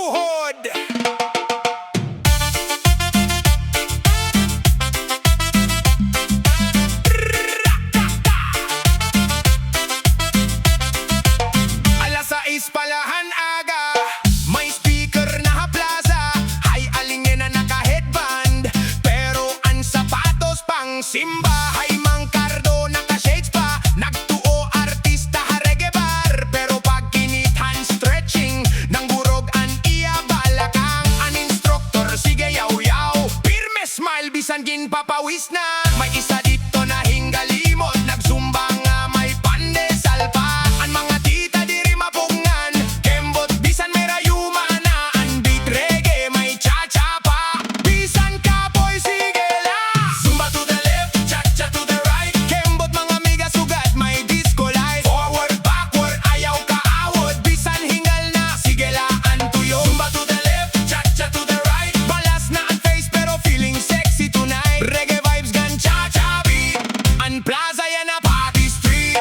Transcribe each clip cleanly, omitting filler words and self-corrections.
tuhod. Alas 6 palahan aga, may speaker na plaza. Hay alingin na naka-headband, pero ang sapatos pang simba. Hay mangkardo naka-shades pa, nagtuo artista ha reggae bar. Pero pag kinithan stretching, nang burog an iya balakang. An instructor sige yaw-yaw, pirme smile bisan ginpapawis na. May isa dito na hinggalimot, nag-zumba nga may pandesal pa. Ang mga tita diri mapungan, kembot bisan may rayuma na. Ang beat reggae may cha-cha pa, bisan kapoy sige la. Zumba to the left, cha-cha to the right, kembot mga miga sugat may disco light. Forward, backward, ayaw kaawod, bisan hingal na, sige la ang tuyo. Zumba to the left, cha-cha to the right, balas na ang face pero feeling sexy tonight. Reggae vibes gan cha-cha beat, ang plaza yan na party street.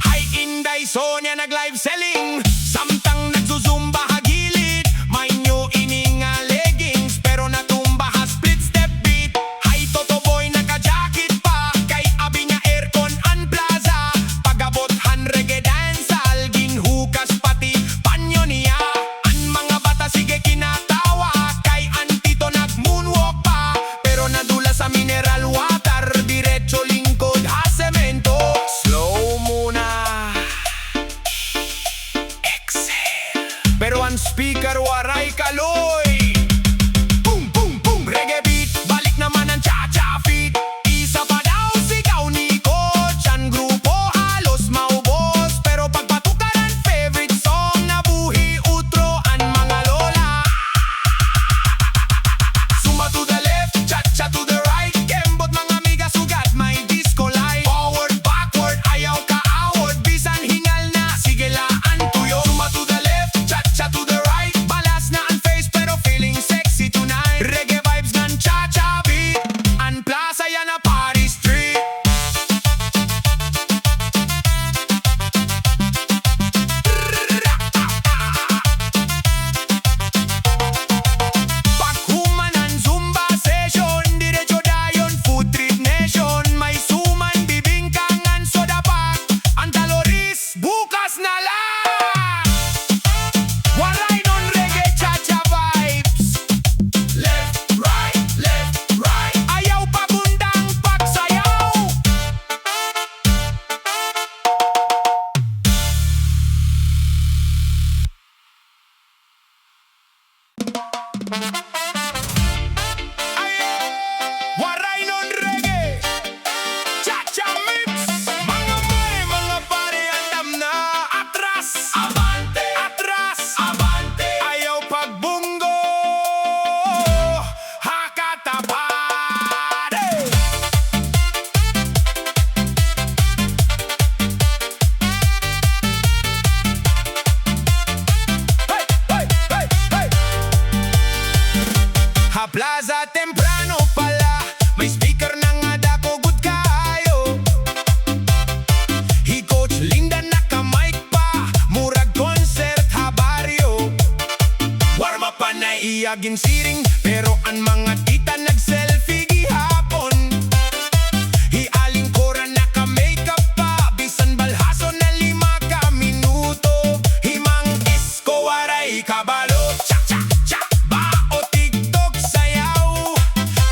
Hay Inday Sonia nag-live selling, samtang nagzuzumba hagilid. May new ini nga leggings, pero natumba ha split step beat. Hay Toto Boy naka-jacket pa, kay abi nga aircon ang plaza. Pagabot han reggae dancehall, ginhukas pati panyo niya. Ang mga bata sige kinatawa, kay ang tito nag-moonwalk pa. Pero nadula sa mineral water, diretso lingkod ha semento. Slow muna, exhale, pero ang speaker waray kaloy. Boom, boom, boom, reggae beat, balik naman ang cha-cha feet. Isa pa daw sigaw ni coach, ang grupo halos maubos. Pero pagpatukan ang favorite song, nabuhi utro ang mga lola. Zumba to the left, cha-cha to the right, kembot mga miga sugat may disco light. Forward, backward, ayaw kaawod, bisan hingal na, sige la ang tuyo. Zumba to the left, cha-cha to the right, balas na ang face pero feeling sexy tonight. Reggae vibes gan cha-cha beat, ang plaza yan na party street. Paghuman ang Zumba session, diretso dayon food trip nation. May suman, bibingkangan, soda pack, ang taloris, bukas na lang. Waray non reggae cha-cha vibes, left, right, ayaw pagundang pagsayaw. Waray non reggae, cha-cha mix. Mga may, mga pare, andam na. Atras, abante, atras, abante, ayaw pagbunggo, hakatapade. Hey, hey, hey, hey. Ha plaza temprano pala, may speaker na nga dako good kayo. Hi coach Linda naka-mic pa, murag concert ha baryo. Warm up pa na iya ginsiring, pero ang mga tita nag-selfie gihapon. Hi aling koran naka-makeup pa, bisan balhaso na 5 ka minuto. Himang isko waray kabalo, cha cha cha ba o TikTok sayaw.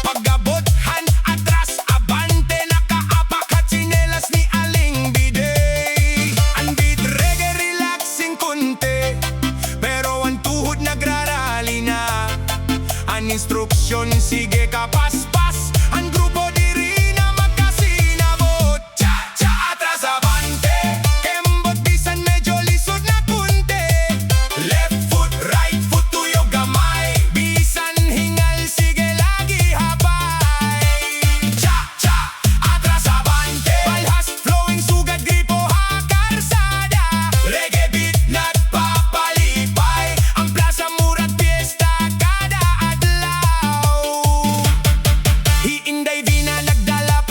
Pagabot han atras abante, nakaapak at tsinelas ni aling biday. Ang beat reggae relaxing kunti, pero ang tuhod nagrarali na. Ang instruksyon sige kapaspas, ang grupo diri na magkasinabot. Cha cha atras abante, kembot bisan medyo lisod na kunti. Left foot, right foot, tuyog gamay, bisan hingal sige lagi habay. Cha cha atras abante, balhas flowing sugat gripo ha karsada. Reggae beat nagpapalipay, ang plaza murat fiesta kada adlaw. Hi Inday Vina nagdala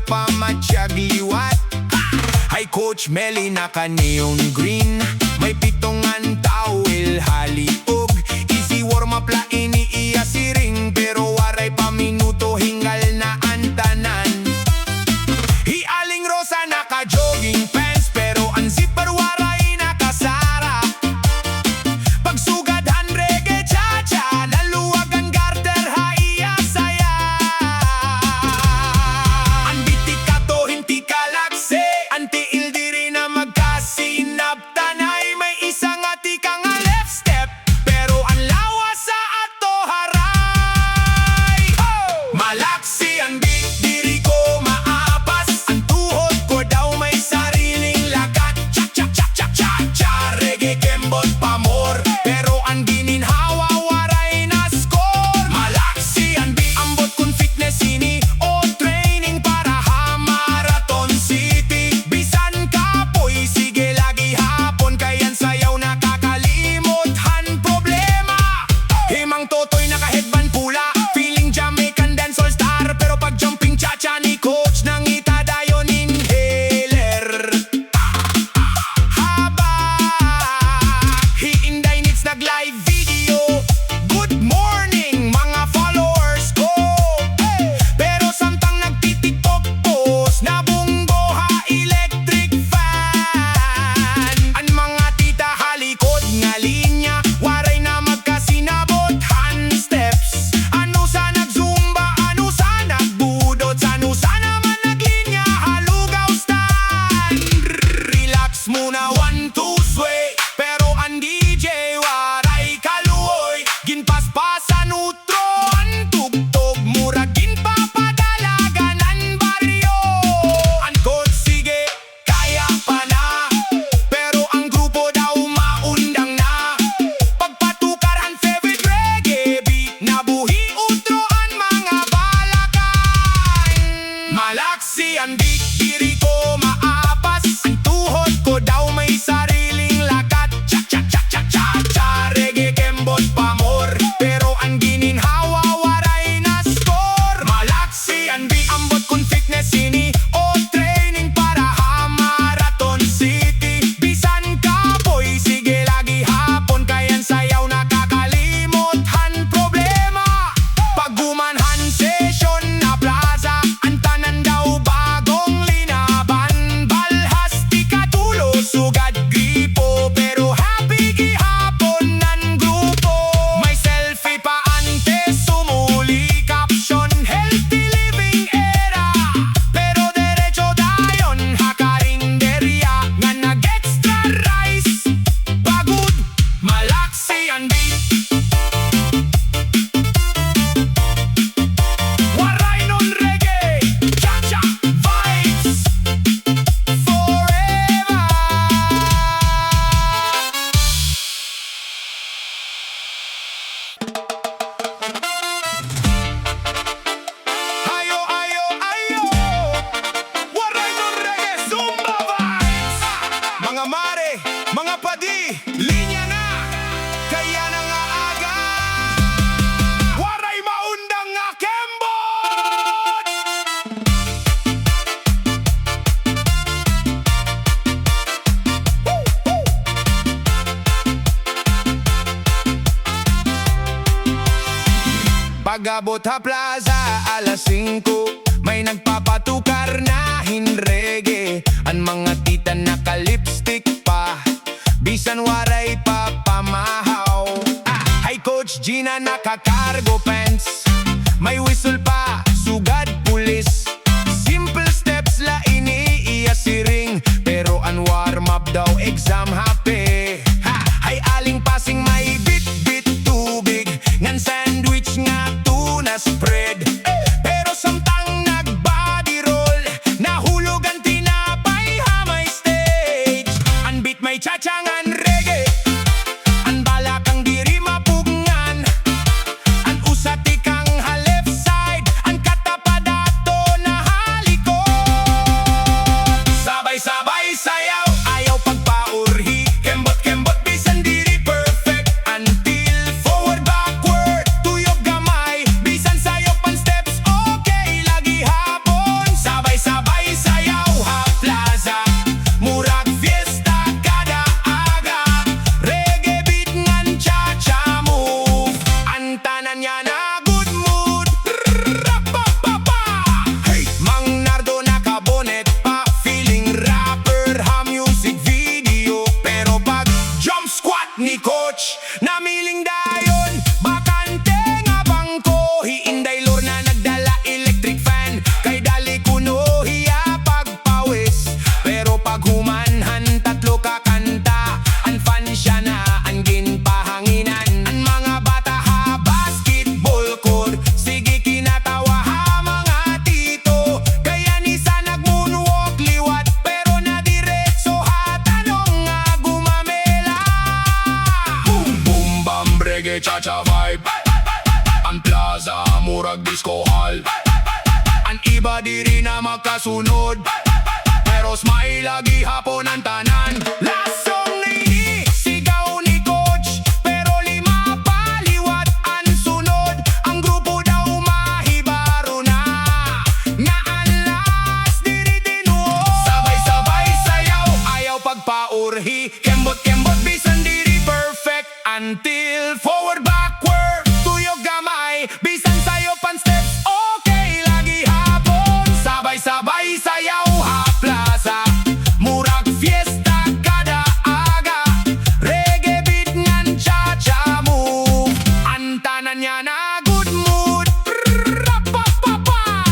pamatsyag-liwat. Ay Coach Melly naka-neon green, may pitongan tawil haliog. Easy warm-up la iniiya si ring, pero waray pa minuto hingal na antanan. Hialing rosa naka-jogging pants, pero ang zipper waray nakasara. Pagsugadhan reggae cha-cha, laluwag ang garter haiya saya. Ang biti ka to hindi ka lakse, ang tiil diri na magkasinabtanay. May isang ati ka nga left step, pero ang lawa sa ato haray. Malaksi ang beat, diri ko maapas. Ang tuhod ko daw may sariling lakat. Cha-cha-cha-cha-cha-cha, reggae kembot pamor, pero ang gininhawa waray na score. Malaksi ang beat, ambot kun fitness ini o training para ha-marathon city. Bisan kapoy, sige lagi hapon, kayan sayaw nakakalimot han problema. Himang totoy naka-headband pula, feeling Jamaican dancehall star, pero pag jumping cha-cha ni Coach nangita dayon inhaler. Haba hiinday nits nag-live video. Good morning mga followers ko, pero samtang nagtitiktok post nabunggo ha electric fan. Ang mga tita halikod nga linya, waray na magkasinabot han steps. Ano sa nag-zumba, ano sa nagbudot, ano sa naman naglinya halugaw stand. Relax muna 1, 2, sway, pero ang DJ waray kaluoy. Ginpaspasan utro ang tugtog, murag ginpapadalagan ang baryo. Ang coach sige kaya pa na, pero ang grupo daw maundang na. Pagpatukar ang favorite reggae beat, nabuhi utro ang mga balakan. Malaksi ang beat, diri ko maapas. Ang tuhod ko daw may sariling lakat. Cha-cha-cha-cha-cha-cha, reggae kembot pamor, pero ang gininhawa waray na score. Malaksi ang beat, ambot kun fitness ini o training para ha-marathon city. Bisan kapoy, sige lagi hapon, kayan sayaw nakakalimot han problema. Pagumanhan session na plaza, ang tanan daw bagong linaban. Balhas di katulo, sugad gripo, pero happy gihapon nan grupo. May selfie pa ante sumuli, caption healthy living era, pero derecho dayon hakarinderya nga nag-extra rice. Pagod, malaksi ang beat, waray non reggae, cha-cha vibes forever. Ayo, ayo, ayo, Waray-waray Zumba vibes. Mga mare, mga padi, linya na, kaya na nga aga. Waray maundang nga kembot. Pag-abot ha plaza alas 5, may nagpapatukar na reggae. Ang mga tita naka-lipstick pa, bisan waray pa pamahaw. Hay Coach Gina naka-cargo pants, may whistle pa, sugad pulis. Simple steps la iniiya si ring, pero ang warm-up daw exam happy. Hay aling passing may bit-bit tubig, ngan sandwich nga tuna spread. Pero samtang nag-body roll, nahulog ang tinapay ha may stage. Ang beat may cha-changan reggae, ang balakang diri mapugngan. Ang usati kang ha left side, ang katapadato na halikot. Sabay-sabay sayaw, ayaw pagpaur cha-cha vibe. Ang plaza murag disco hall. Ang iba diri na makasunod, pero smile lagi hapon ang tanan. Lasong ni sigaw ni coach, pero lima paliwat ang sunod. Ang grupo daw mahibaro na, nga ang last diri tinuod. Sabay-sabay sayaw, ayaw pagpaurhi. Kembot-kembot bisan diri perfect, until forward backward tuyog gamay. Bisan sayo pan steps okay lagi hapon. Sabay-sabay sayaw ha plaza, murag fiesta kada aga. Reggae beat ngan cha-cha move, ang tanan niya na good mood. Rapapapa,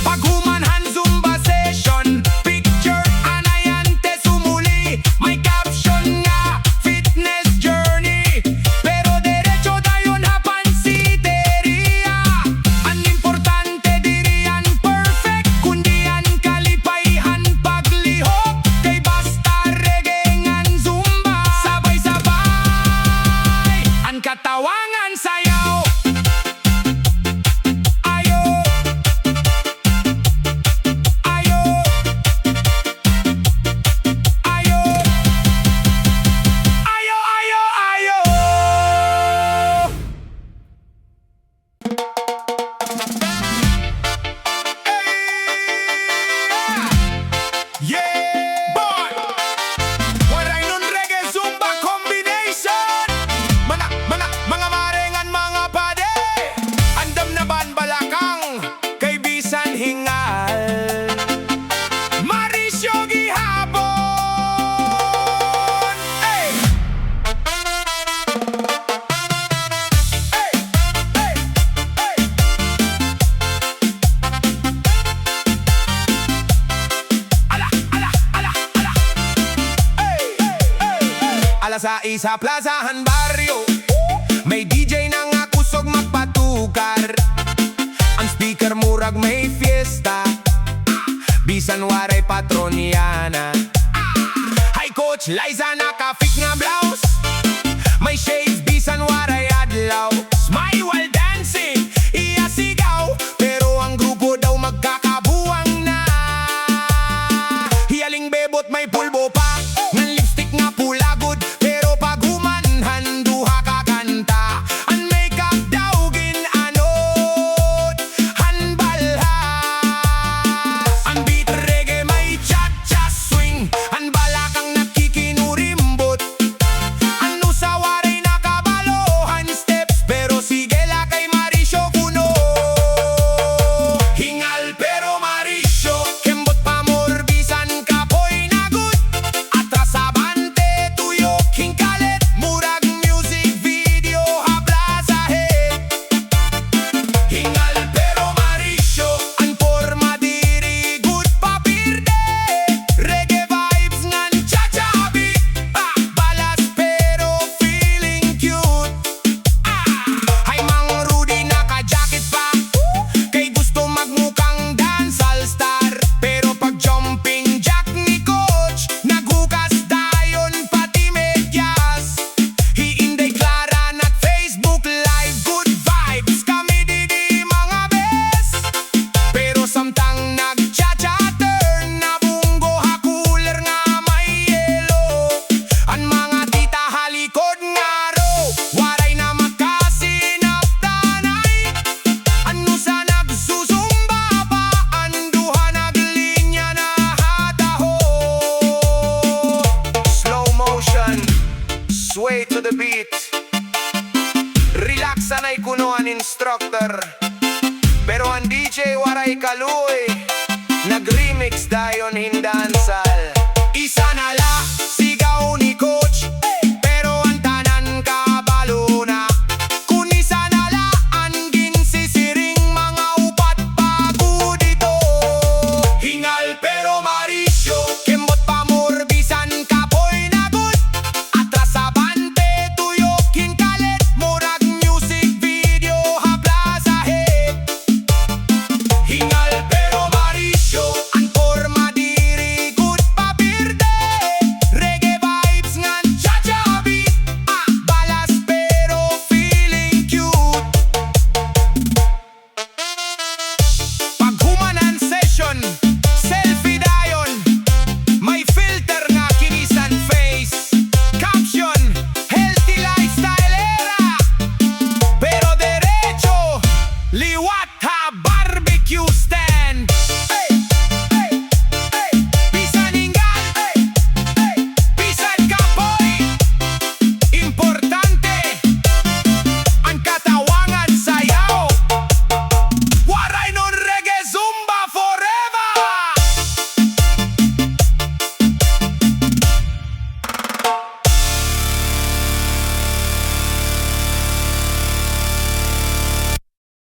paghumanhan Zumba session, picture anayante sumuli. May caption nga fitness journey, pero derecho dayon hapan si Teria. Ang importante diri yan perfect, kundi yan kalipayhan paglihok. Kay basta reggae ngan Zumba, sabay-sabay ang katawangan sayaw. Ayo, ayo, ayo, ayo, ayo, ayo. Yeah, boy! Waray-waray Zumba combination. Mga marengan, mga pade. Andam na ban balakang, kay bisan hingal. Marisyo gihapon. Hey! Hey! Hey! Hey! Ala, ala, ala, ala. Hey! Hey! Ala sa isa plazahan barrio, may DJ na nga kusog magpatukar. Ang speaker murag may fiesta, bisan waray patroniana. Hi coach Liza nakafik nga blouse, may shades bisan waray adlaw. Smile while dancing, iya sigaw, pero ang grupo daw magkakabuang na. Hiyaling bebot may pulbo pa, ng lipstick nga pula good, pero pag humanhan duha ka kanta. Ang makeup daw ginanod, hanbalhas. Ang beat reggae may cha-cha swing, ang balakang nakikinurimbot. Ano sa waray nakabalohan steps, pero sige la kay Marisyo kuno. Hingal pero Marisyo, kembot pa more bisan kapoy na good. Atras abante tuyok hingkalet, murag music video habla sa head. Hingal pero Marisyo, ang forma diri good papirde. Reggae vibes ngan cha-cha beat, balas pero feeling cute. Hay mang Rudy naka-jacket pa, kay gusto magmukang dancehall star. Pero pag jumping jack ni coach, naghukas dayon pati medyas. Hiinday Clara nag Facebook live, good vibes kami didi mga bes. Pero samtang nag-cha-cha turn, nabunggo ha cooler nga may yelo. Ang mga tita halikod nga ro, waray na makasinap tanay. Ano sa nagsusumba pa, anduha naglinya na hataho. Slow motion, sway to the beat. Relax sanay kuno an instructor, pero ang DJ waray kaluoy, nag-remix dayon hinda.